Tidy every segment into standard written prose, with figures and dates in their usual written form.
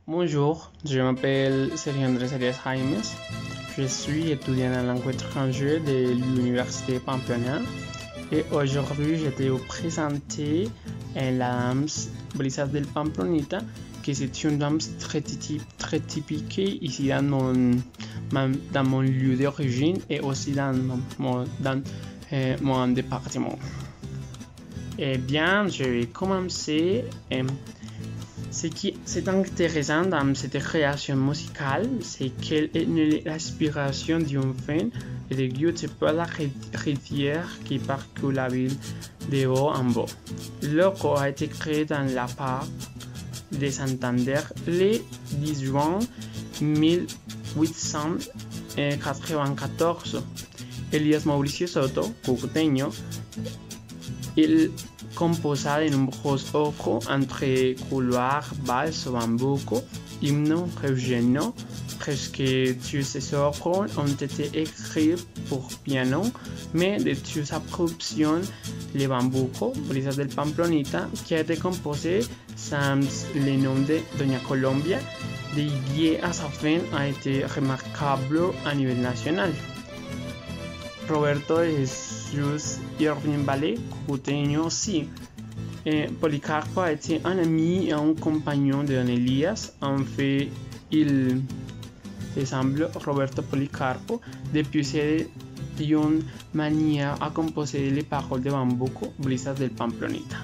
Bonjour, je m'appelle Sergio Andrés Arias Jaimes. Je suis étudiant en langue étrangère de l'Université Pamplona et aujourd'hui je vais vous présenter la danse Brisas del Pamplonita, qui est une danse très typique ici dans mon lieu d'origine et aussi dans mon département. Eh bien, je vais commencer. Ce qui est intéressant dans cette création musicale, c'est qu'elle est l'inspiration d'une fin et de Giuseppe la rivière qui parcourt la ville de haut en bas. Le chœur a été créé dans la part de Santander le 10 juin 1894. Elías Mauricio Soto, cucuteño, il composa de nombreuses œuvres entre couloirs, valses, bambuco, hymnes régionaux. Presque toutes ces œuvres ont été écrites pour piano, mais de toutes sa production, le bambuco, Brisas del Pamplonita, qui a été composé sans le nom de Doña Colombia, de lié à sa fin, a été remarquable à niveau national. Roberto Jesus Irving Ballet, cucuteño aussi. Policarpo a été un ami et un compagnon de Don Elías. En fait, il ressemble Roberto Policarpo depuis une manière à composer les paroles de Bambuco, Brisas del Pamplonita.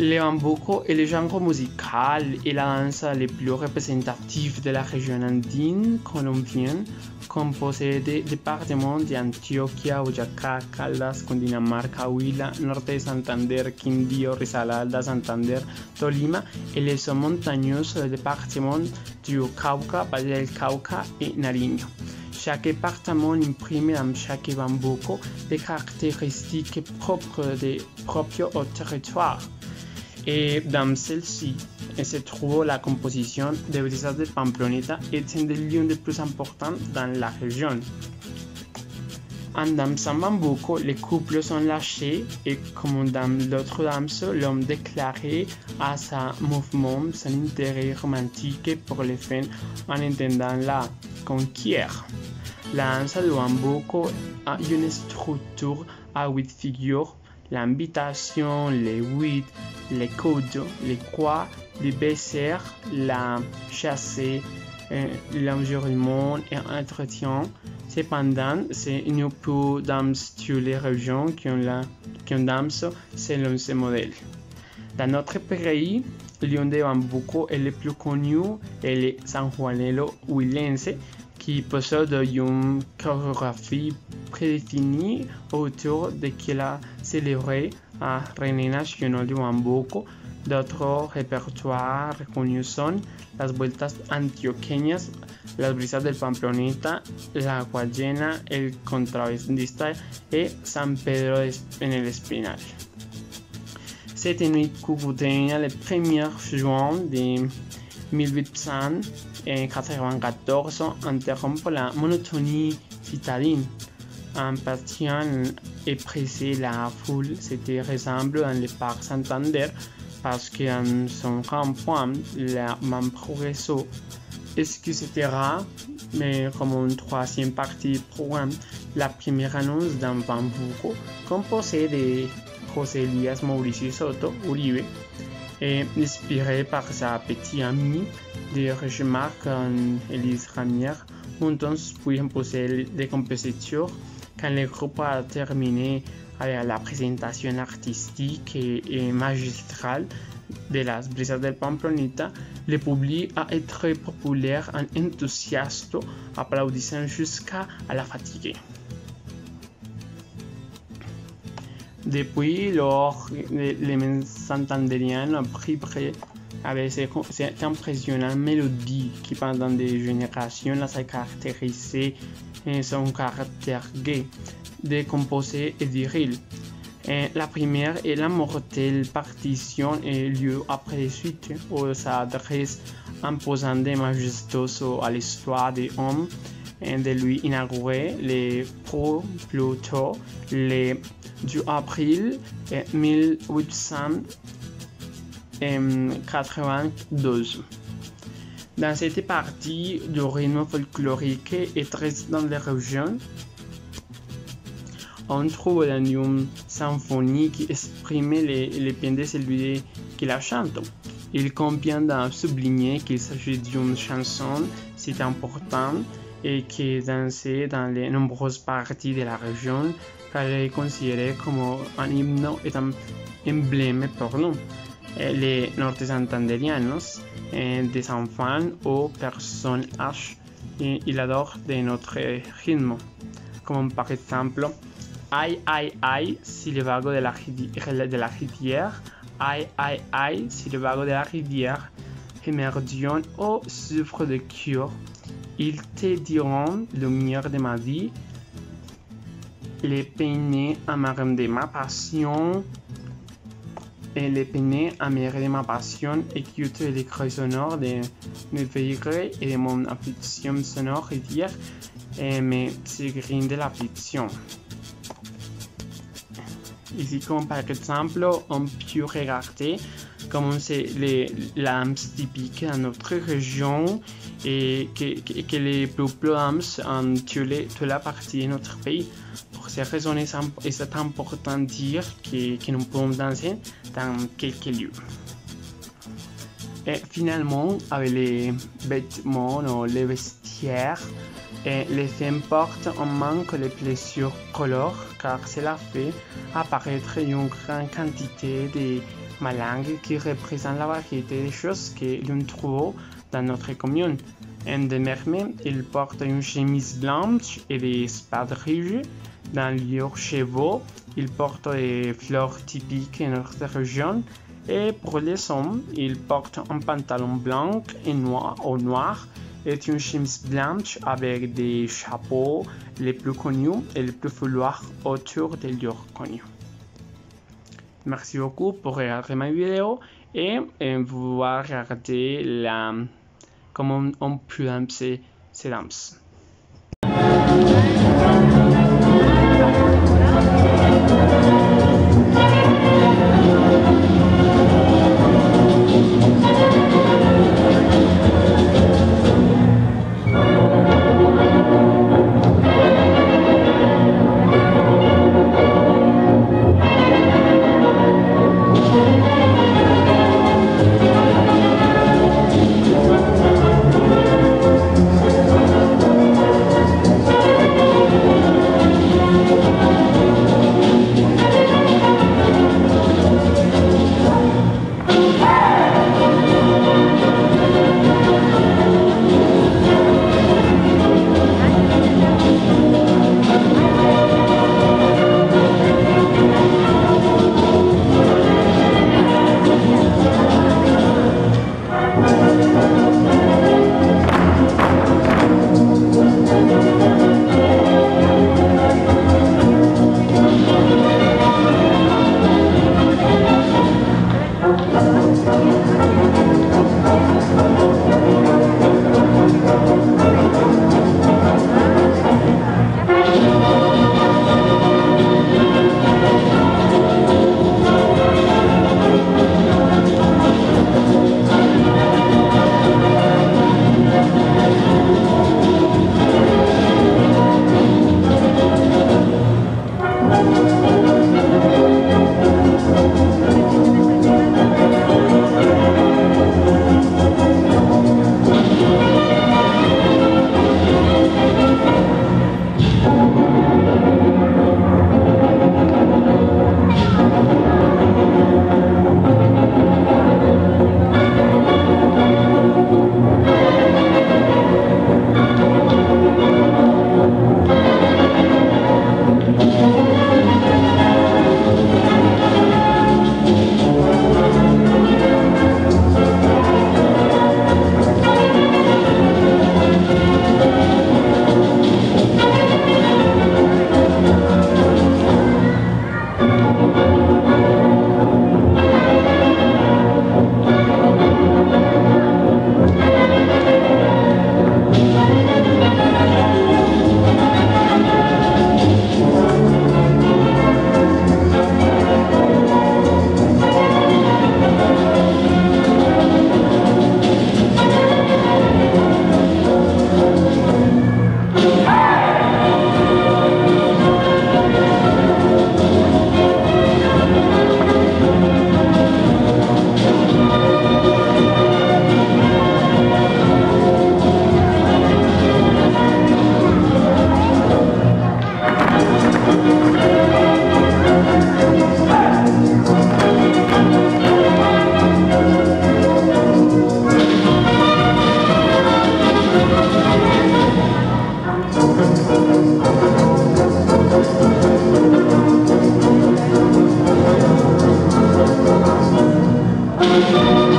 Le bambuco est le genre musical et la danse les plus représentatifs de la région andine colombienne, composée des départements d'Antioquia, Boyacá, Caldas, Cundinamarca, Huila, Norte de Santander, Quindío, Risaralda, Santander, Tolima et les zones montagneuses des départements du Cauca, Valle del Cauca et Nariño. Chaque département imprime dans chaque bambuco des caractéristiques propres au territoire. Et dans celle-ci, se trouve la composition de Brisas del Pamplonita et un des lieux les plus importants dans la région. En dansant bambuco, les couples sont lâchés et comme dans l'autre danse, l'homme déclaré à son mouvement son intérêt romantique pour les femmes en attendant la conquête. La danse du bambuco a une structure à 8 figures: l'invitation, les 8, les coudes, les croix, les baisers, la chasse, l'environnement et l'entretien. Cependant, c'est une peu dans toutes les régions qui ont dansent selon ce modèle. Dans notre pays, l'un des bambuco est le plus connu est le sanjuanero huilense, qui possède une chorégraphie prédéfinie autour de laquelle a célébré à Reine nationale du bambuco. D'autres répertoires reconnus sont las vueltas antioqueñas, las brisas del Pamplonita, la guayena, el contrabandista et San Pedro en el Espinal. Cette nuit cucuteña, le 1er juin de 1894, interrompt la monotonie citadine. En partant et presser la foule, c'était ressemble dans le parc Santander parce qu'en son rond-point, la même progresso, etc. Mais comme une troisième partie du programme, la première annonce d'un bambuco composé de José Elías Mauricio Soto Uribe et inspiré par sa petite amie de remarques Elise Ramier. Juntos puis imposer des compositions. Quand le groupe a terminé la présentation artistique et magistrale de las Brisas del Pamplonita, le public a été très populaire et enthousiaste, applaudissant jusqu'à la fatigue. Depuis lors, les Santandériens ont pris près avec cette impressionnante mélodie qui, pendant des générations, a caractérisé son caractère gai, décomposé et viril. La première et la mortelle partition a lieu après les suites, où s'adresse imposante et majestueuse à l'histoire des hommes, de lui inaugurer le plus tôt, le 2 avril 1800. 1992. Dans cette partie, le rythme folklorique est très dans les régions. On trouve l'andium symphonie qui exprime les peines de celui qui la chante. Il convient de souligner qu'il s'agit d'une chanson si importante et qui est dansée dans les nombreuses parties de la région, car elle est considérée comme un hymne et un emblème pour nous, les nord-santanderianos, des enfants ou personnes âgées. Il adore de notre rythme, comme par exemple Aïe aïe aïe, si le vague de la rivière, aïe aïe aïe, si le vague de la rivière, émerdion au souffre de cure, ils te diront le meilleur de ma vie, les peines amères de ma passion, et les peines amères de ma passion, écoute les cris sonores de mes veillées et de mon affliction sonore et dire, mais c'est green de l'affliction. Ici, comme par exemple, on peut regarder comment c'est les lamps typiques dans notre région et que les peuples lamps en toute la partie de notre pays. Pour ces raisons, c'est important de dire que nous pouvons danser dans quelques lieux. Et finalement, avec les vêtements ou les vestiaires, les femmes portent en manque les plaisirs colores car cela fait apparaître une grande quantité de malangues qui représentent la variété des choses que l'on trouve dans notre commune. En demeurant, ils portent une chemise blanche et des espadrilles. Dans leurs cheveux, ils portent des fleurs typiques de notre région. Et pour les hommes, ils portent un pantalon blanc et noir et une chemise blanche avec des chapeaux les plus connus et les plus fouloirs autour de leurs connus. Merci beaucoup pour regarder ma vidéo et vous regarder comment on peut danser ces danses. Thank you.